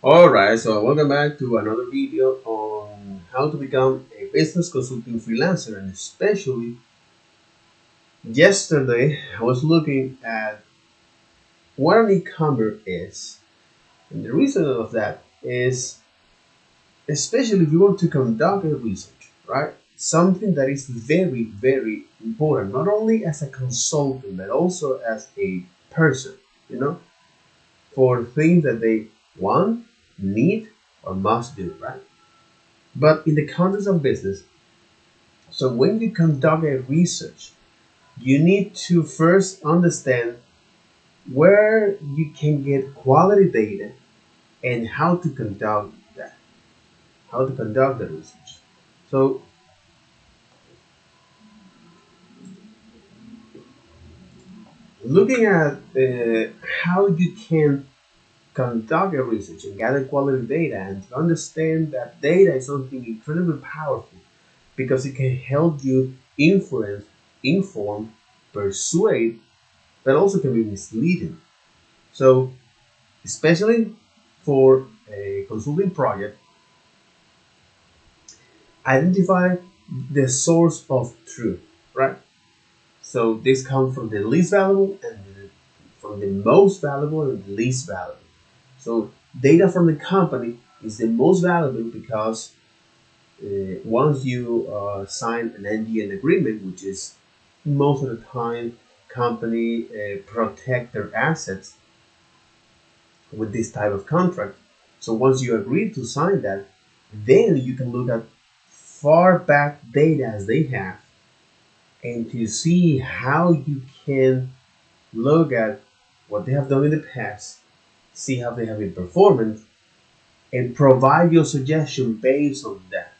Alright, so welcome back to another video on how to become a business consulting freelancer. And especially yesterday I was looking at what an e-commerce is. And the reason of that is, especially if you want to conduct a research, right? Something that is very, very important, not only as a consultant, but also as a person, you know, for things that they want, need, or must do, right? But in the context of business, so when you conduct a research, you need to first understand where you can get quality data and how to conduct that, how to conduct the research. So looking at how you can conduct a research and gather quality data and to understand that data is something incredibly powerful because it can help you influence, inform, persuade, but also can be misleading. So, especially for a consulting project, identify the source of truth, right? So this comes from the least valuable and from the most valuable and the least valuable. So data from the company is the most valuable because once you sign an NDA agreement, which is most of the time company protect their assets with this type of contract. So once you agree to sign that, then you can look at far back data as they have and to see how you can look at what they have done in the past, see how they have been performing, and provide your suggestion based on that.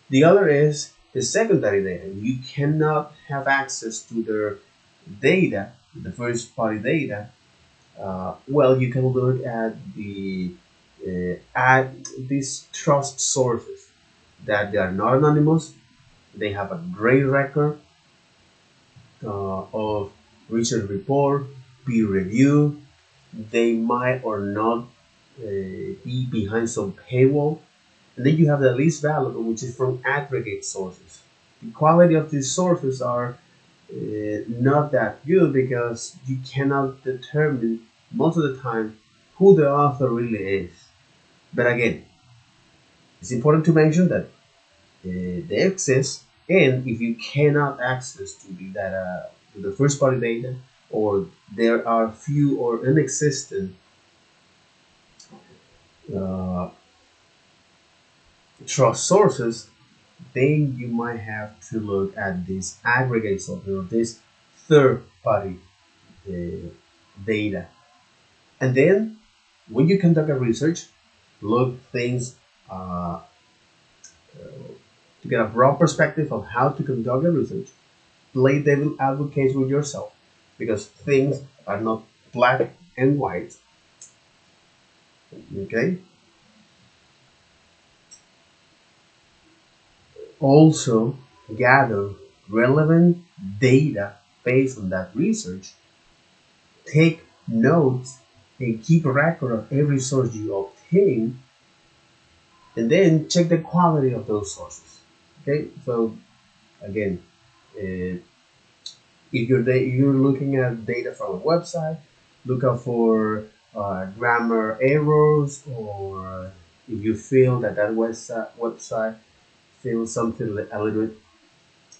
The other is the secondary data. You cannot have access to their data, the first party data. Well, you can look at these trust sources that they are not anonymous. They have a great record of research report, peer review. They might or not be behind some paywall. And then you have the least valuable, which is from aggregate sources. The quality of these sources are not that good because you cannot determine most of the time who the author really is. But again, it's important to mention that they exist, and if you cannot access to the data, to the first party data, or there are few or inexistent uh, trust sources, then you might have to look at this aggregate source or this third party uh, data. And then when you conduct a research, look things to get a broad perspective of how to conduct a research. Play devil advocate with yourself because things are not black and white. Okay. Also gather relevant data based on that research. Take notes and keep a record of every source you obtain, and then check the quality of those sources. Okay, so again, if you're looking at data from a website, look out for grammar errors, or if you feel that website feels something a little bit.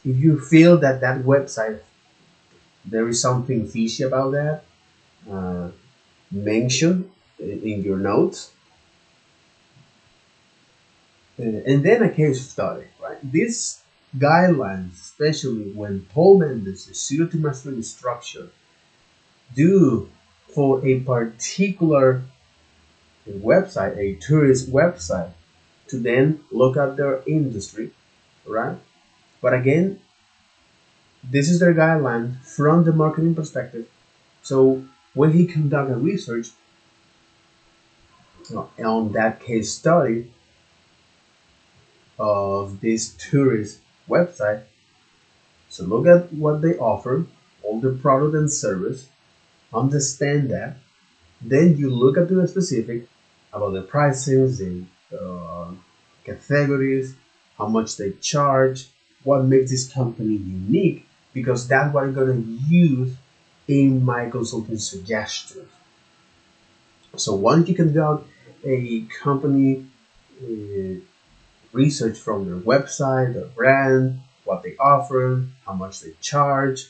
If you feel that that website there is something fishy about that, uh, mention in your notes. And then a case study, right? These guidelines, especially when Paul Mendes, the zero to mastery structure, do for a particular website, a tourist website, to then look at their industry, right? But again, this is their guideline from the marketing perspective. So when he conducted research on that case study of this tourist website, so look at what they offer, all the product and service, understand that. Then you look at the specific, about the pricings, the categories, how much they charge, what makes this company unique, because that's what I'm gonna use in my consulting suggestions. So once you conduct a company uh, research from their website, their brand, what they offer, how much they charge,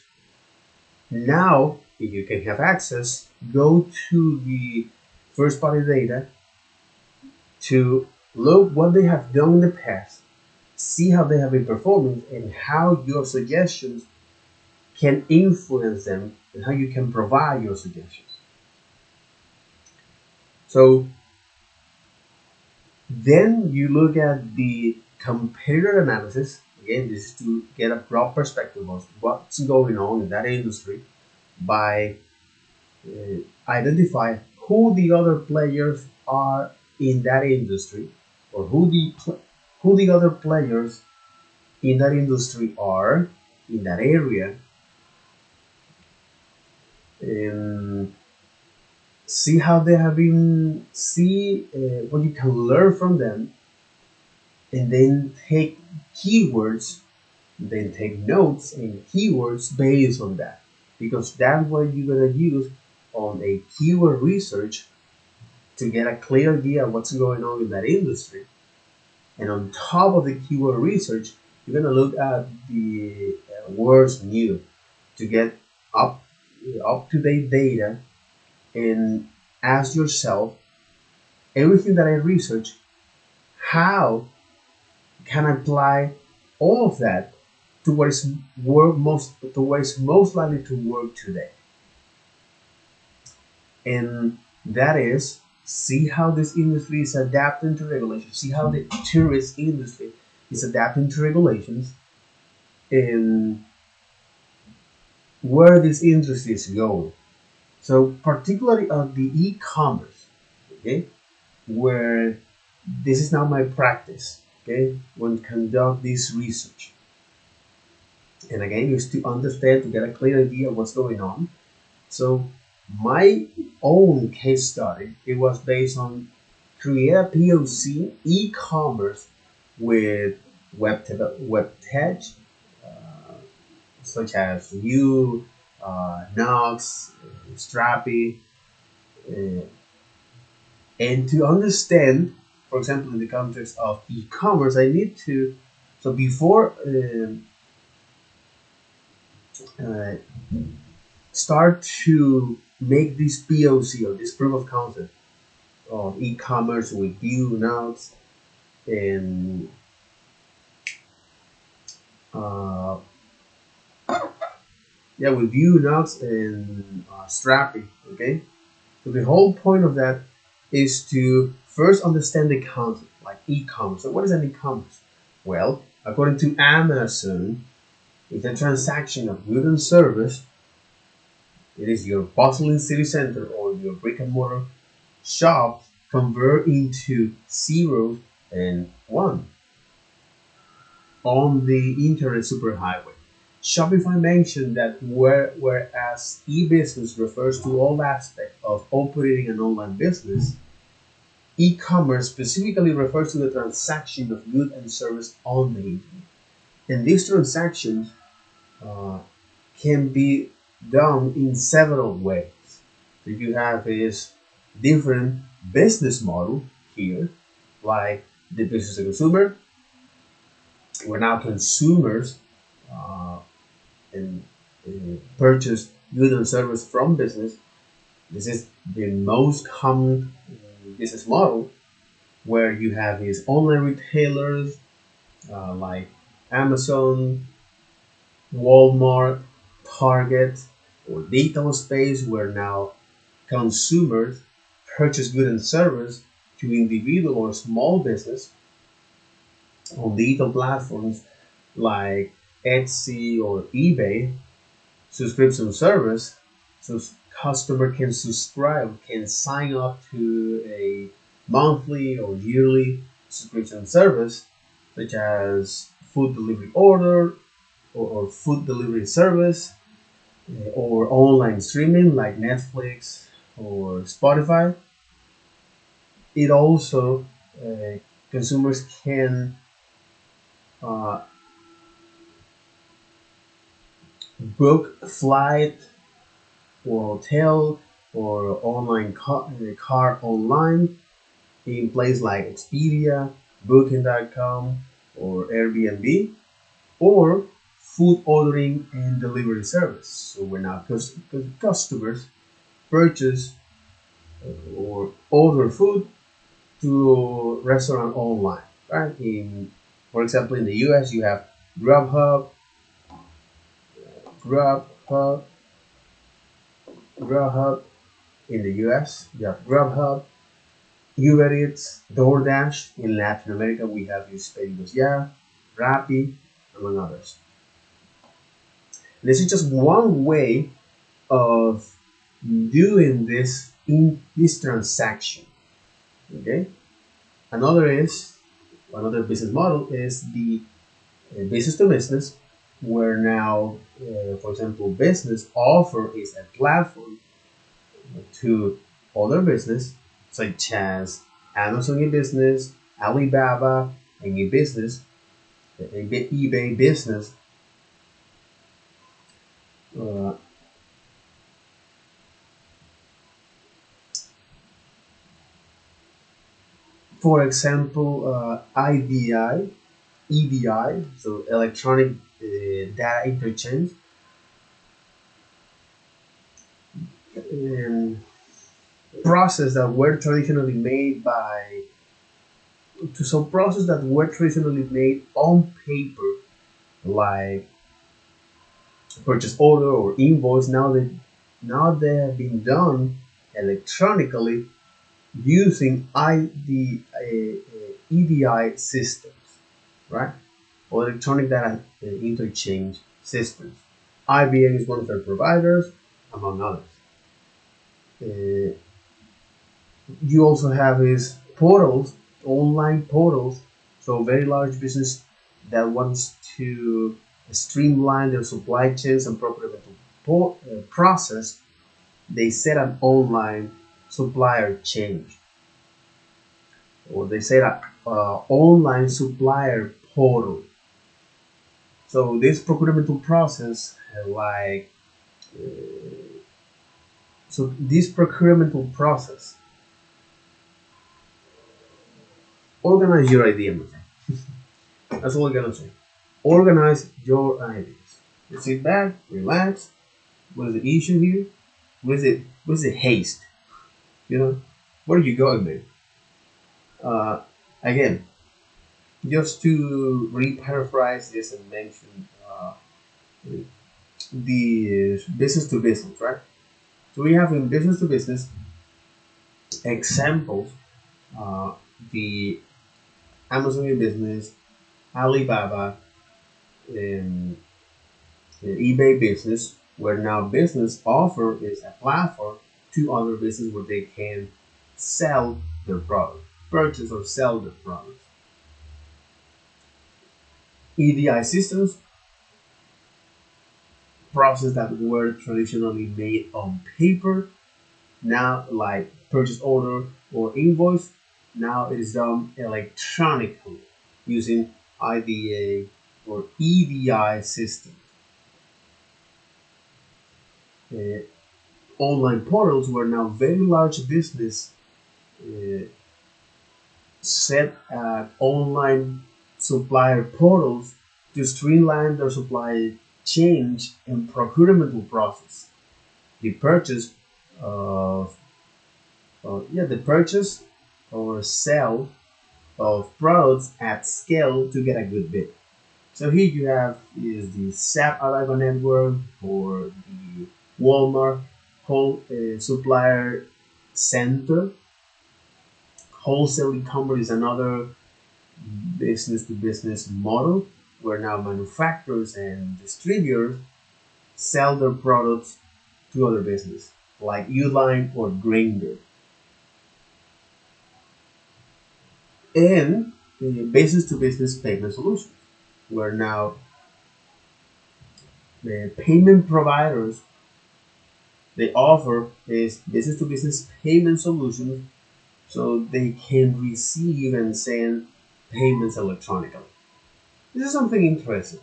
now if you can have access, go to the first party data to look what they have done in the past, see how they have been performing, and how your suggestions can influence them, and how you can provide your suggestions. So then you look at the competitor analysis. Again, this is to get a broad perspective of what's going on in that industry by identify who the other players are in that industry, or who the other players in that industry are in that area, and see how they have been, see what you can learn from them, and then take keywords, then take notes and keywords based on that, because that's what you're gonna use on a keyword research to get a clear idea of what's going on in that industry. And on top of the keyword research, you're gonna look at the words new to get up up to date data, and ask yourself, everything that I research, how can I apply all of that to what is most likely to work today? And that is, see how this industry is adapting to regulations, see how the tourist industry is adapting to regulations, and where this industry is going. So particularly on the e-commerce, okay, where this is now my practice, okay, when conduct this research. And again, is to understand, to get a clear idea of what's going on. So my own case study, it was based on create a POC e-commerce with web tech, uh, such as Vue, Nox, Strapi, uh, and to understand, for example, in the context of e-commerce, I need to, so before uh, start to make this POC, or this proof of concept of e-commerce with Vue, Nox, and uh, yeah, with Vue, Nox, and Strapi. Okay, so the whole point of that is to first understand the concept, like e-commerce. So what is an e-commerce? Well, according to Amazon, it's a transaction of goods and service. It is your bustling city center or your brick and mortar shop convert into zeros and one on the internet superhighway. Shopify mentioned that whereas e-business refers to all aspects of operating an online business, e-commerce specifically refers to the transaction of goods and service on the internet. And these transactions uh, can be done in several ways. So you have this different business model here, like the business to consumer. We're now consumers uh, and purchase goods and service from business. This is the most common business model, where you have these online retailers like Amazon, Walmart, Target, or digital space, where now consumers purchase goods and service to individual or small business on digital platforms like Etsy or eBay. Subscription service, so customer can subscribe, can sign up to a monthly or yearly subscription service, such as food delivery order, or food delivery service, or online streaming like Netflix or Spotify. It also consumers can uh, book a flight or hotel or online car online in place like Expedia, Booking.com, or Airbnb, or food ordering and delivery service. So when our customers purchase or order food to a restaurant online, right? For example, in the US, you have Grubhub, Grubhub, Grubhub. In the US, you have Grubhub, Uber Eats, DoorDash. In Latin America, we have Pedidos Ya, Rappi, among others. This is just one way of doing this transaction. Okay. Another business model is the business to business, where now, for example, business offer is a platform to other business such as Amazon e-business, Alibaba and e-business, eBay business. Uh, for example, EDI, so electronic data interchange, and process that were traditionally made by to some process that were traditionally made on paper, like purchase order or invoice. Now they have been done electronically using EDI systems, right? Or electronic data interchange systems. IBM is one of their providers, among others. Uh, you also have is portals, online portals. So very large business that wants to streamline their supply chains and procurement process, they set an online supplier chain, or they set a online supplier portal. So this procurement process, this procurement process, organize your idea, my friend. That's all I'm gonna say. Organize your ideas. You sit back, relax. What is the issue here? What is the haste? You know, where are you going, man? Uh, Again, just to re-paraphrase this and mention the business to business, right? So we have in business to business examples, uh, the Amazon business, Alibaba, and eBay business, where now business offer is a platform to other business where they can sell their product, purchase or sell their products. EDI systems, process that were traditionally made on paper, now like purchase order or invoice, now it is done electronically using IDA or EDI system. Uh, Online portals were now very large business uh, set online supplier portals to streamline their supply chain and procurement process. The purchase of the purchase or sale of products at scale to get a good bid. So here you have is the SAP Arrival Network or the Walmart whole supplier center. Wholesale e-commerce is another business to business model where now manufacturers and distributors sell their products to other business like Uline or Grainger. And business to business payment solutions where now the payment providers they offer is business to business payment solutions so they can receive and send payments electronically. This is something interesting.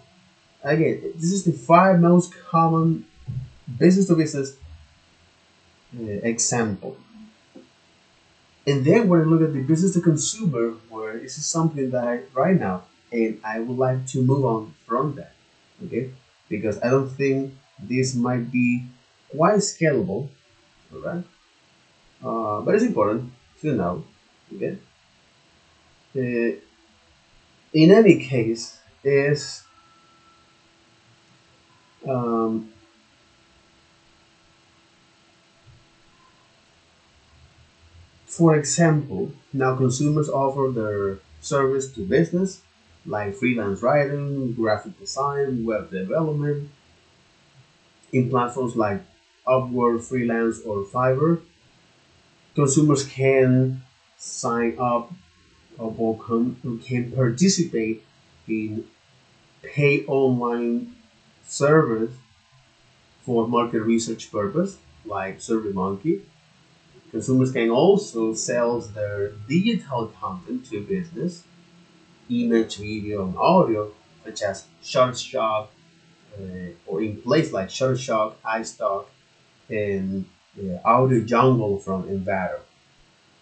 Again, this is the 5 most common business-to-business example. And then when I look at the business-to-consumer, where this is something that right now, and I would like to move on from that, okay? Because I don't think this might be quite scalable, all right? But it's important to know, okay? Uh, in any case, is um, for example, now consumers offer their service to business, like freelance writing, graphic design, web development, in platforms like Upwork, Freelance, or Fiverr. Consumers can sign up or can participate in pay online service for market research purpose, like SurveyMonkey. Consumers can also sell their digital content to business, image, video, and audio, such as Shutterstock, or in place like Shutterstock, iStock, and Audio Jungle from Envato.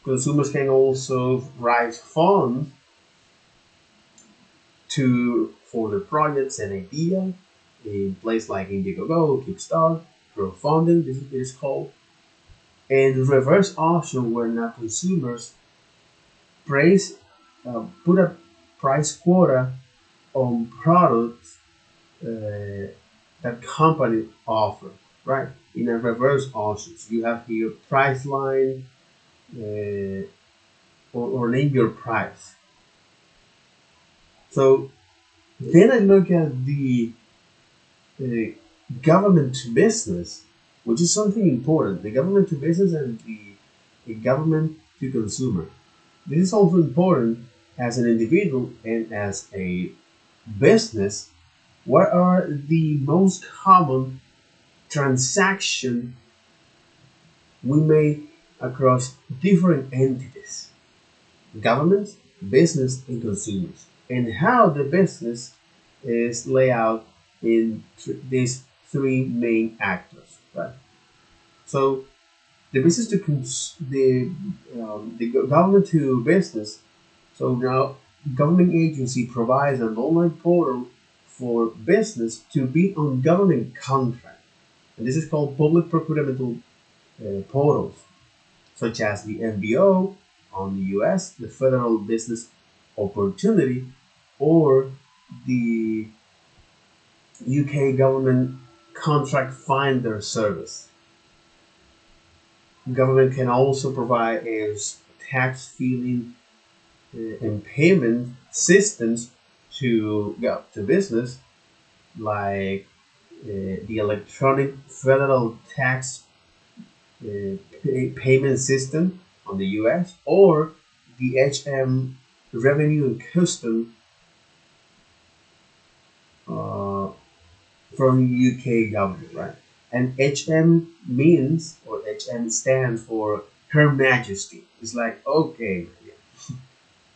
Consumers can also raise funds for their projects and ideas in place like Indiegogo, Kickstarter, crowdfunding, this is called, and reverse auction where now consumers price put a price quota on products that company offer, right? In a reverse auction, so you have here price line or name your price. So then I look at the uh, government to business, which is something important. The government to business and the government to consumer. This is also important as an individual and as a business. What are the most common transactions we make across different entities? Government, business, and consumers. And how the business is laid out in these three main actors, right? So the business to the government to business. So now government agency provides an online portal for business to bid on government contract, and this is called public procurement portals, such as the FBO on the US, the Federal Business Opportunity, or the UK government contract finder service. Government can also provide tax filing and payment systems to business, like the electronic federal tax payment system on the US, or the HM revenue and custom from UK government, right? And HM means, or HM stands for Her Majesty. It's like, okay, yeah.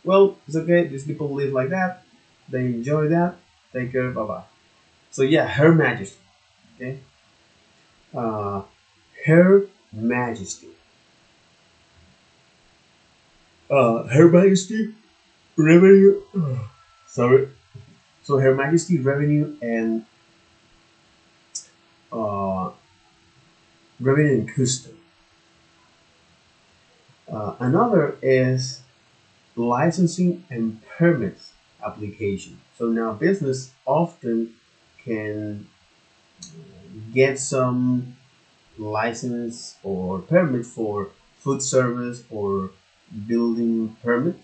Well, it's okay. These people live like that. They enjoy that. Take care. Bye bye. So yeah, Her Majesty. Okay. Uh, Her Majesty. Her Majesty revenue. Sorry. So Her Majesty revenue and uh, revenue and custom. Another is licensing and permits application. So now business often can get some license or permit for food service or building permits.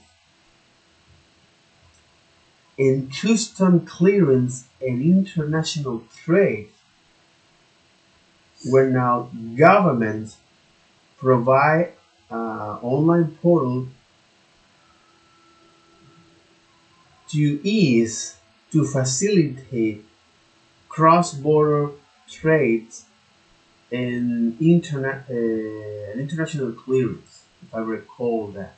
In custom clearance and international trade, where now governments provide online portal to facilitate cross-border trades and international clearance. if I recall that.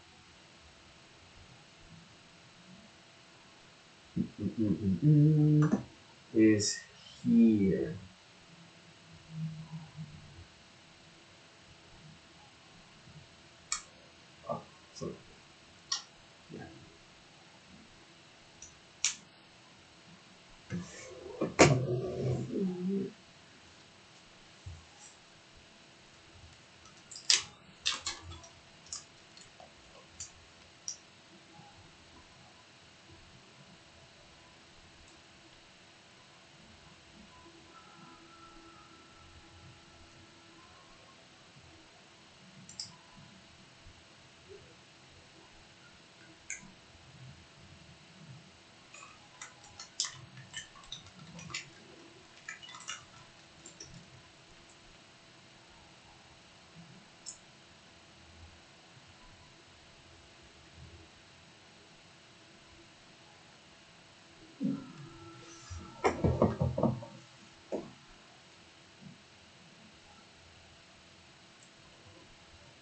Is here. Oh, sorry. Yeah.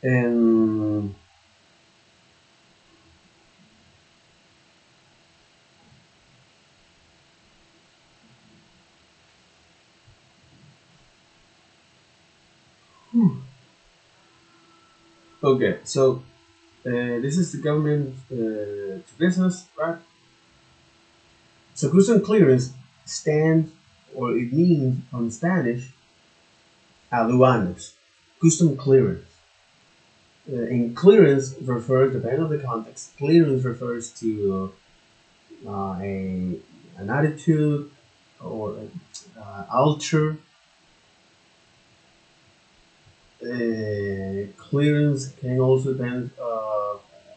And okay, so this is the government to business, right? So custom clearance stands, or it means on Spanish, aduanas, custom clearance. And clearance refers, depending on the context, clearance refers to an attitude or alter. Clearance can also depend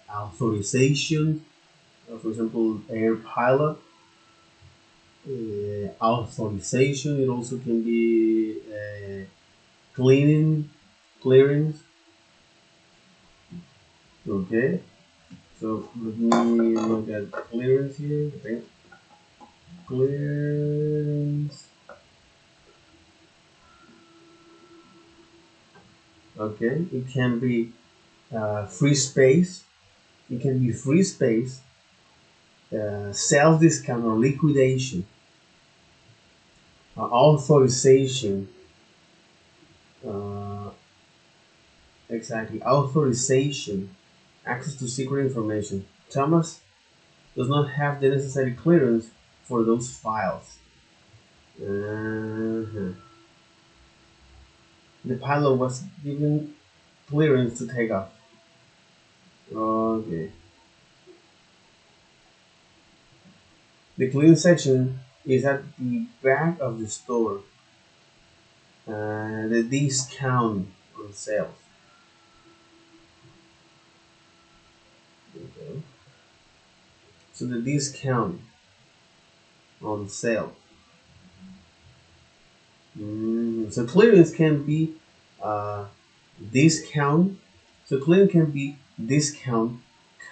authorization. For example, air pilot authorization. It also can be cleaning clearance. Okay, so let me look at clearance here. Okay. Clearance. Okay, it can be free space. It can be free space, sales discount or liquidation, authorization. Uh, exactly, authorization, access to secret information. Thomas does not have the necessary clearance for those files. Uh-huh. The pilot was given clearance to take off. Okay. The clearance section is at the back of the store. The discount on sales. Okay. So the discount on sale. So clearance can be uh, discount. So clearance can be discount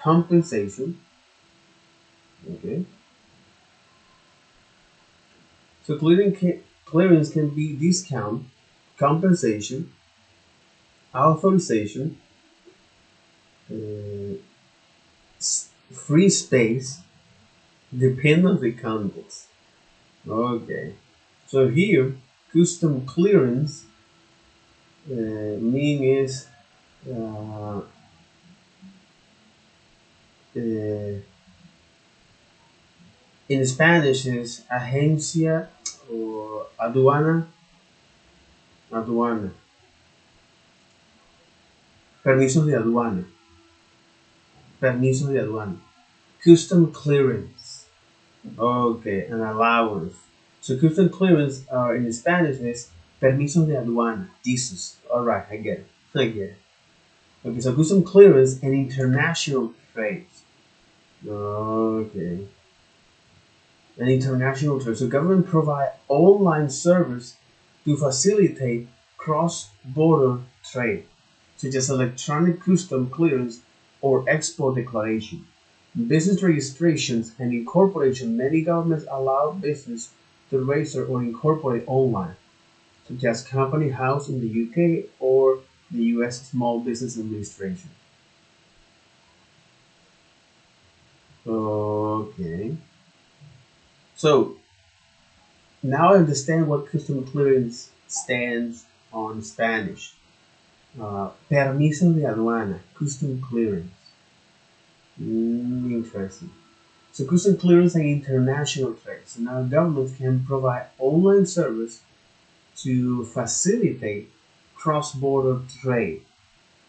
compensation. Okay. So clearance can be discount compensation, authorization, uh, free space, depending on the context. Okay. So here, custom clearance meaning is uh, in Spanish is agencia or aduana, permisos de aduana, permisos de aduana, custom clearance. Okay, an allowance. So custom clearance in Spanish is permisos de aduana. Jesus. All right, I get it. I get it. Okay, so custom clearance and international trade. Okay. An international trade. So government provide online service to facilitate cross-border trade, such as electronic custom clearance or export declaration. Business registrations and incorporation. Many governments allow business to register or incorporate online, such as Company House in the UK or the US Small Business Administration. Okay. So now I understand what custom clearance stands on Spanish. Permiso de aduana, custom clearance. Interesting. So custom clearance and international trade. So now governments can provide online service to facilitate cross-border trade,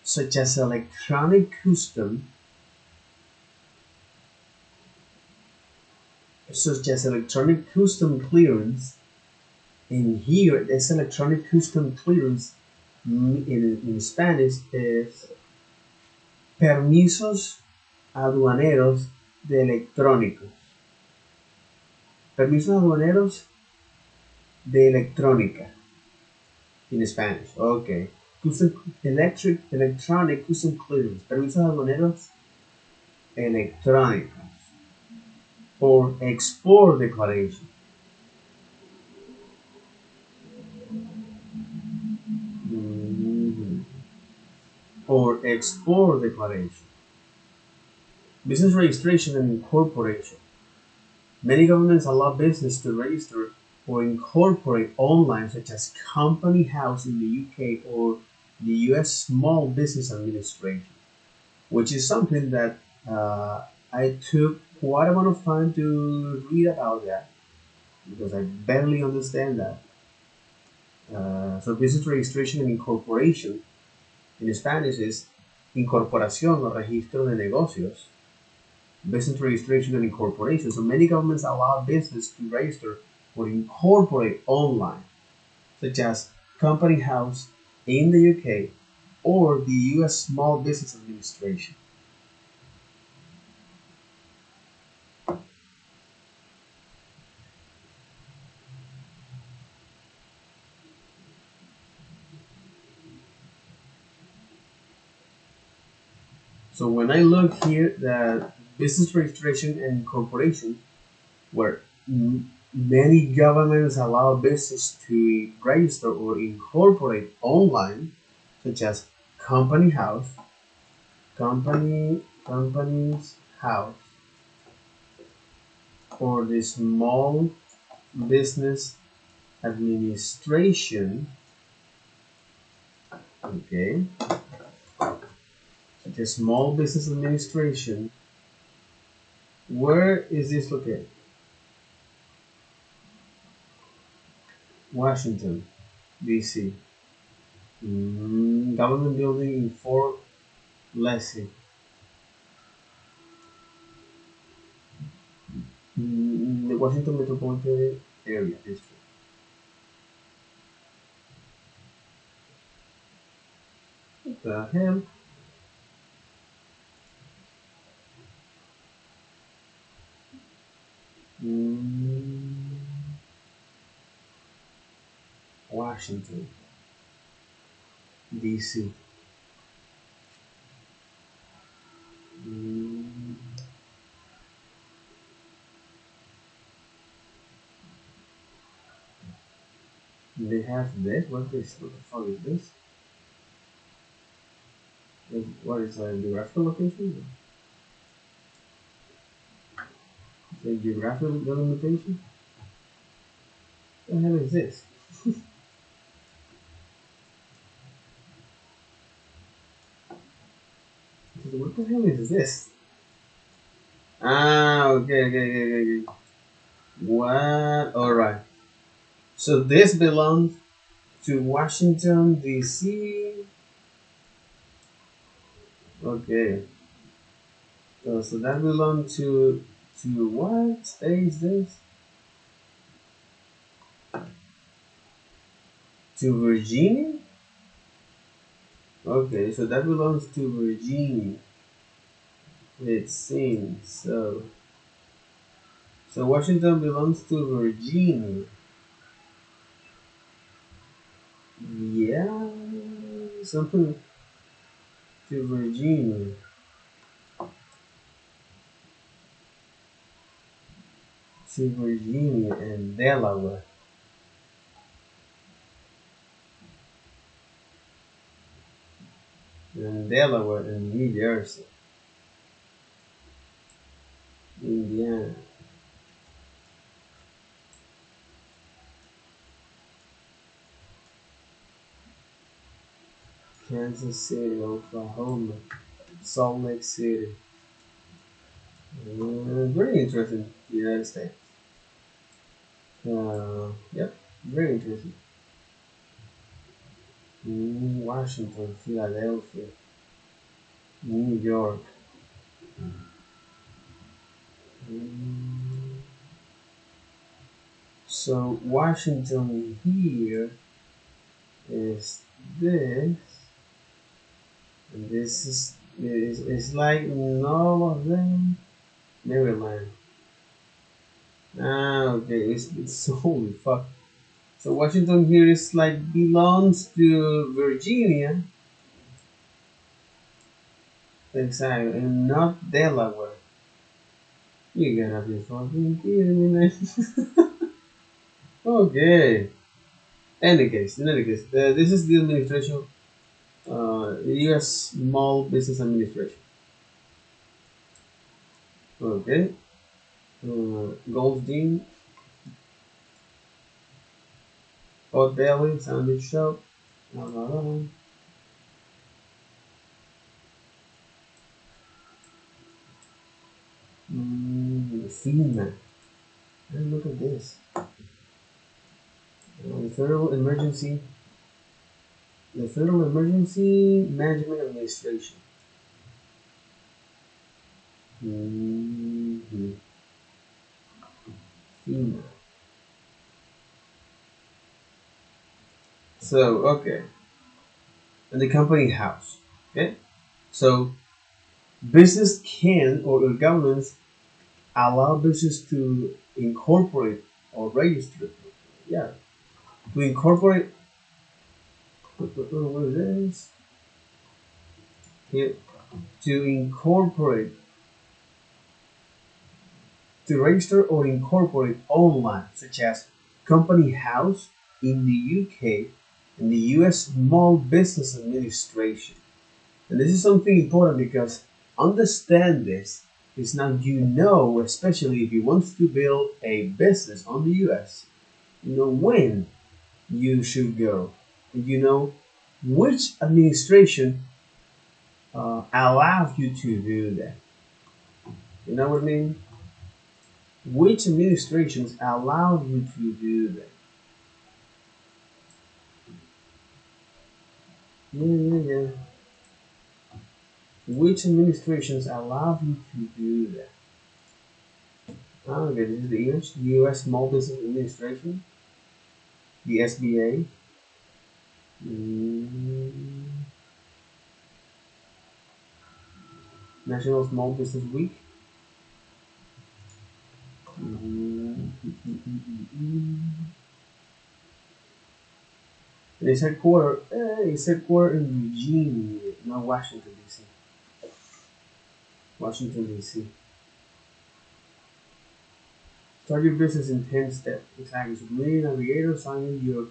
such as electronic custom clearance. In here, this electronic custom clearance in Spanish is permisos aduaneros de electrónicos. Permisos aduaneros de electrónica in Spanish. Okay. Electronic custom clearance. Permisos aduaneros electrónicos. Or export declaration. Mhm. Or export declaration. Business registration and incorporation. Many governments allow business to register or incorporate online, such as Company House in the UK or the US Small Business Administration, which is something that I took quite a amount of time to read about that because I barely understand that. So business registration and incorporation in Spanish is incorporación o registro de negocios, business registration and incorporation. So many governments allow business to register or incorporate online, such as Company House in the UK or the US Small Business Administration. So when I look here that business registration and incorporation, where many governments allow business to register or incorporate online, such as Company House, company's house, or the Small Business Administration. Okay, the Small Business Administration. Where is this located? Washington, D.C. Government building in Fort Lassen. The Washington Metropolitan Area District. What the hell? Mm, Washington, D.C. Mm, they have this. What this? What the fuck is this? What is a geographical location? The geographical delimitation? What the hell is this? What the hell is this? Ah, okay. What? Alright. So this belongs to Washington, D.C. Okay. So that belongs to what state is this? To Virginia? Okay, so that belongs to Virginia. It seems so. So Washington belongs to Virginia. Yeah, something to Virginia. To Virginia and Delaware. And Delaware and New Jersey. Indiana, Kansas City, Oklahoma, Salt Lake City. Very interesting, United States. Yep, very interesting. Washington, Philadelphia, New York. Mm, So Washington here is this, and this is like all of them. Maryland. Okay, it's holy fuck. So Washington here is like belongs to Virginia, exactly, and not Delaware. You gotta be fucking kidding me, man. Okay. In any case, this is the administration, U.S. Small Business Administration. Okay. Goldstein, Hot Belly, Sandwich Shop. FEMA. And look at this. The Federal Emergency Management Administration. Mm-hmm. FEMA. So, okay. And the company house. Okay. So, business can or governments allow business to incorporate or register. Yeah. To incorporate. What is this? Here. To incorporate, to register or incorporate online, such as Company House in the UK and the US Small Business Administration. And this is something important because understand this is now you know, especially if you want to build a business on the US, you know when you should go. You know which administration allows you to do that. You know what I mean? Which administrations allow you to do that? Yeah. Which administrations allow you to do that? Okay, this is the U.S. Small Business Administration, the SBA, mm, National Small Business Week. Mm, And it's headquartered in Virginia, not Washington D.C. Washington D.C. Start your business in 10 steps. Exactly. So, Community Navigator, sign in your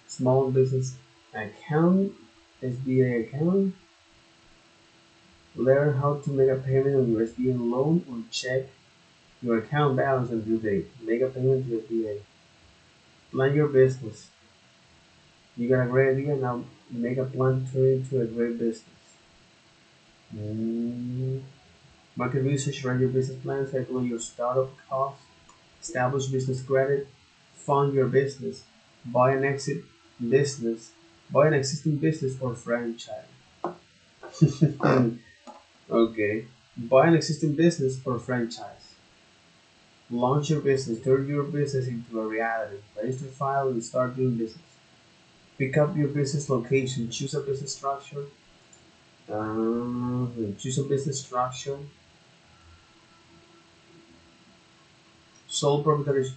small business account, SBA account. Learn how to make a payment on your SBA loan or check your account balance and due date. Make a payment to SBA. Plan your business. You got a great idea, now make a plan to turn it into a great business. Mm. Market research, write your business plan, calculate your startup costs, establish business credit, fund your business, buy an exit business, buy an existing business or franchise. Okay. Buy an existing business or franchise. Launch your business, turn your business into a reality. Register, file, and start doing business. Pick up your business location, choose a business structure. Choose a business structure. Sole proprietorship,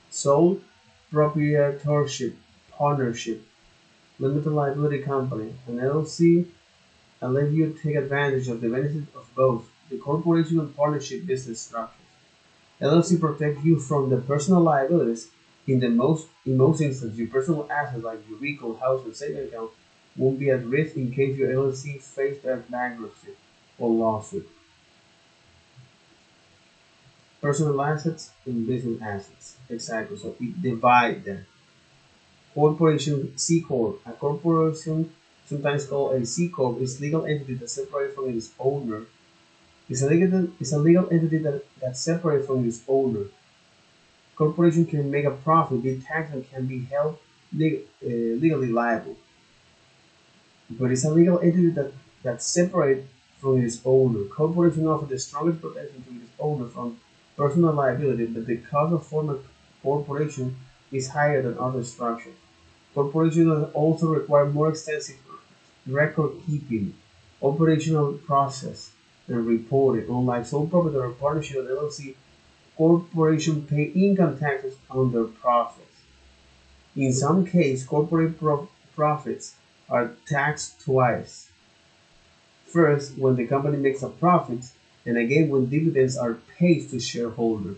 sole proprietorship, partnership, limited liability company, an LLC, and let you take advantage of the benefit of both the corporation and partnership business structures. LLC protect you from the personal liabilities. In most instances, your personal assets like your vehicle, house, and saving account won't be at risk in case your LLC faces bankruptcy or lawsuit. personal assets and business assets. Exactly. So it divides them. Corporation C corp. A corporation, sometimes called a C corp, is legal entity that separates from its owner. It's a legal entity that separates from its owner. Corporation can make a profit, be taxed, and can be held legally liable. But it's a legal entity that separates from its owner. Corporation offers the strongest protection to its owner from personal liability, but the cost of forming a corporation is higher than other structures. Corporations also require more extensive record keeping, operational process, and reporting. Unlike sole proprietor or partnership and LLC, corporations pay income taxes on their profits. In some cases, corporate profits are taxed twice. First, when the company makes a profit, and again when dividends are paid to shareholders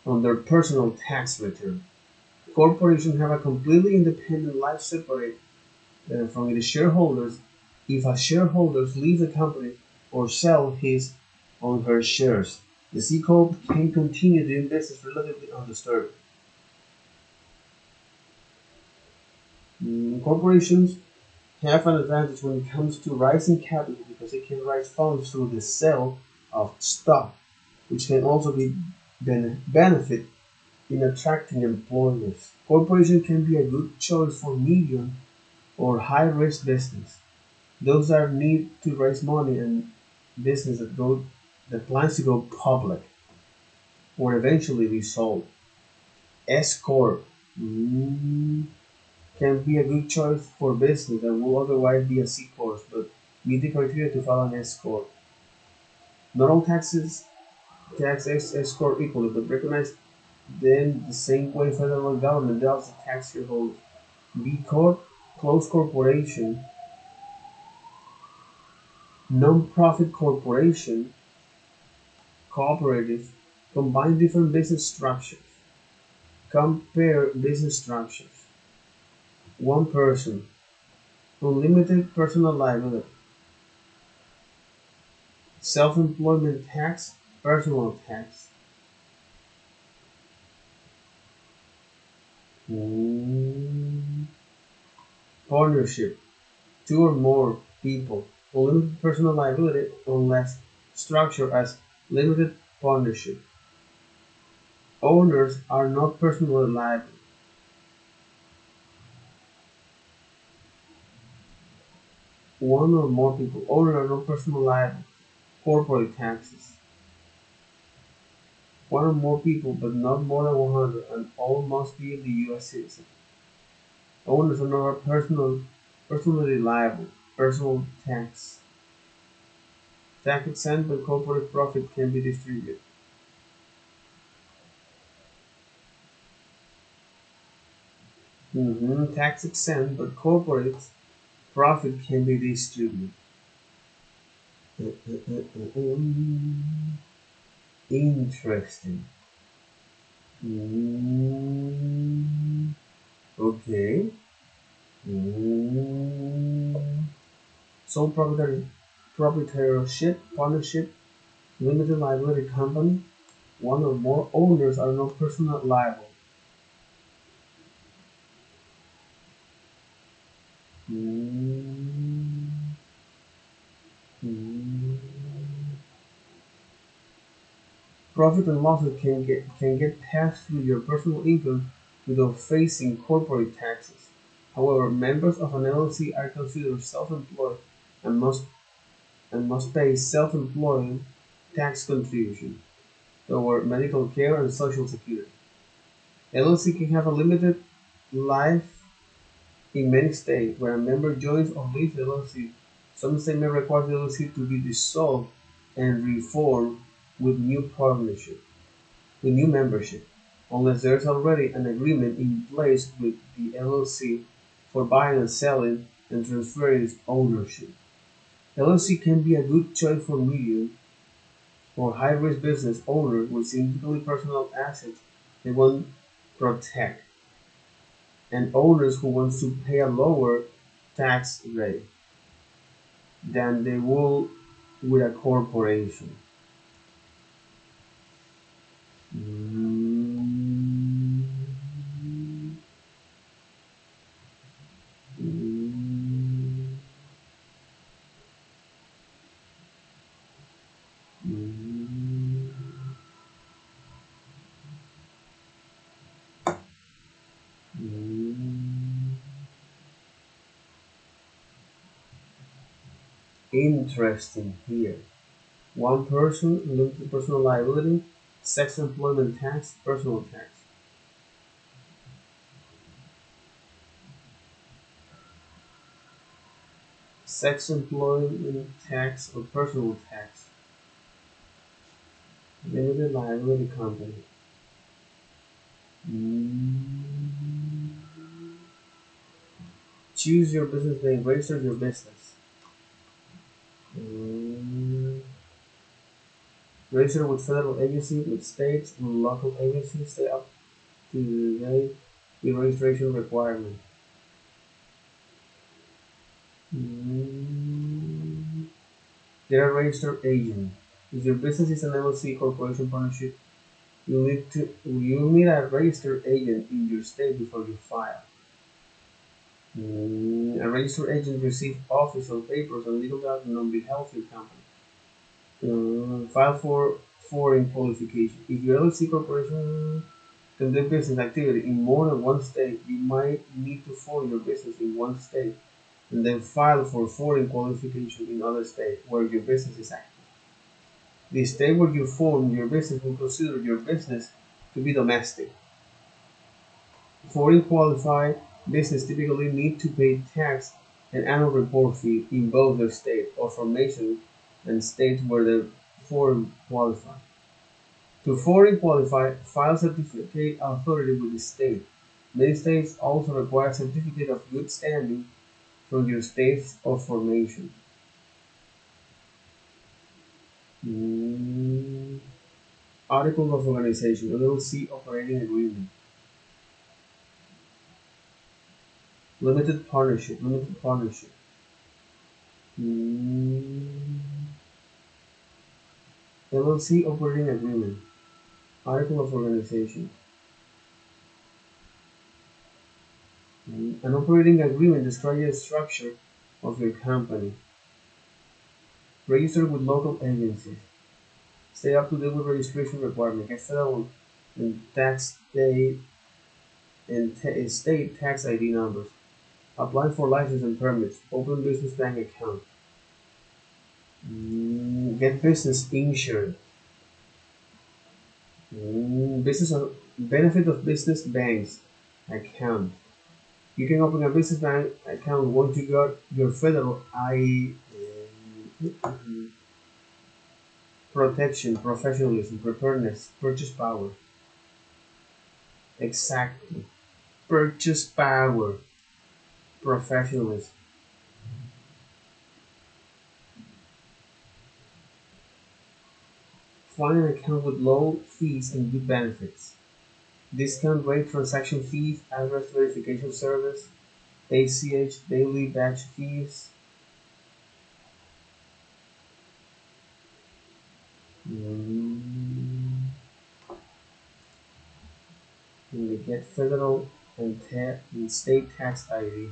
on their personal tax return. Corporations have a completely independent life separate from the shareholders if a shareholder leaves the company or sell his or her shares. The C Corp can continue doing business relatively undisturbed. Corporations have an advantage when it comes to raising capital because it can raise funds through the sale of stock, which can also be benefit in attracting employers. Corporation can be a good choice for medium or high risk business. Those that need to raise money and business that plans to go public or eventually be sold. S Corp can be a good choice for business that will otherwise be a C Corp, but meet the criteria to file an S Corp. Not all taxes tax S Corp equally, but recognize them the same way federal government does the tax shareholders. B Corp, closed corporation, non-profit corporation, cooperative, combine different business structures. Compare business structures. One person, unlimited personal liability, self-employment tax, personal tax. Mm, Partnership, two or more people, unlimited personal liability unless structured as limited partnership. Owners are not personally liable. One or more people, owners are not personally liable. Corporate taxes. One or more people, but not more than 100, and all must be in the U.S. citizen. Owners are not personally liable. Personal tax. Tax exempt, but corporate profit can be distributed. Tax exempt, but corporate profit can be distributed. Interesting. Okay. Sole proprietorship, partnership, limited liability company. One or more owners are not personally liable. Mm, mm. Profit and losses can get passed through your personal income without facing corporate taxes. However, members of an LLC are considered self-employed and must pay self-employed tax contribution toward medical care and social security. LLC can have a limited life in many states where a member joins or leaves the LLC. Some states may require the LLC to be dissolved and reformed with new partnership. With new membership, unless there is already an agreement in place with the LLC for buying and selling and transferring its ownership. LLC can be a good choice for medium or high-risk business owners with significant personal assets they want to protect, and owners who want to pay a lower tax rate than they would with a corporation. Mm, mm, mm. Interesting here. One person, limited personal liability, sex employment tax, personal tax. Sex employment tax or personal tax. Limited liability company. Mm. Choose your business name, register your business. Mm. Register with federal agency, with states and local agencies. Stay up to date with registration requirement. Mm. Get a registered agent. If your business is an LLC corporation partnership, you need a registered agent in your state before you file. A registered agent receives official papers and legal documents on behalf of your company. File for foreign qualification. If your LLC corporation conduct business activity in more than one state, you might need to form your business in one state and then file for foreign qualification in other states where your business is active. The state where you form your business will consider your business to be domestic. Foreign qualified business typically need to pay tax and annual report fee in both the state of formation and state where the foreign qualified. To foreign qualify, file certificate authority with the state. Many states also require certificate of good standing from your state of formation. Mm. Article of organization, LLC operating agreement. Limited partnership, limited partnership. Mm. LLC operating agreement. Article of organization. An operating agreement describes the structure of your company. Register with local agencies. Stay up to date with registration requirements. Get federal and tax state and state tax ID numbers. Apply for license and permits. Open business bank account. Get business insurance. Business benefit of business banks account. You can open a business bank account once you got your federal protection, professionalism, preparedness, purchase power. Exactly. Purchase power, professionalism. Find an account with low fees and good benefits. Discount rate transaction fees, address verification service, ACH daily batch fees. Mm, and you get federal and state tax ID.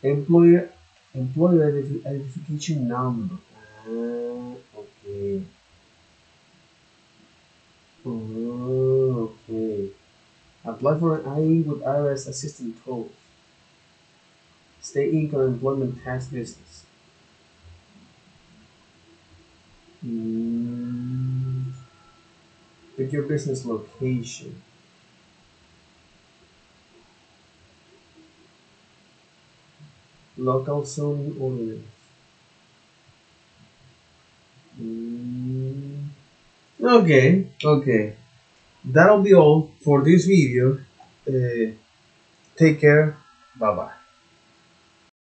Employer employer identification number. Okay. Okay. Apply for an ID with IRS assistant tools. State income employment tax business. Mm, pick your business location. Local zoning ordinance. Mm, okay. That'll be all for this video. Take care. Bye bye.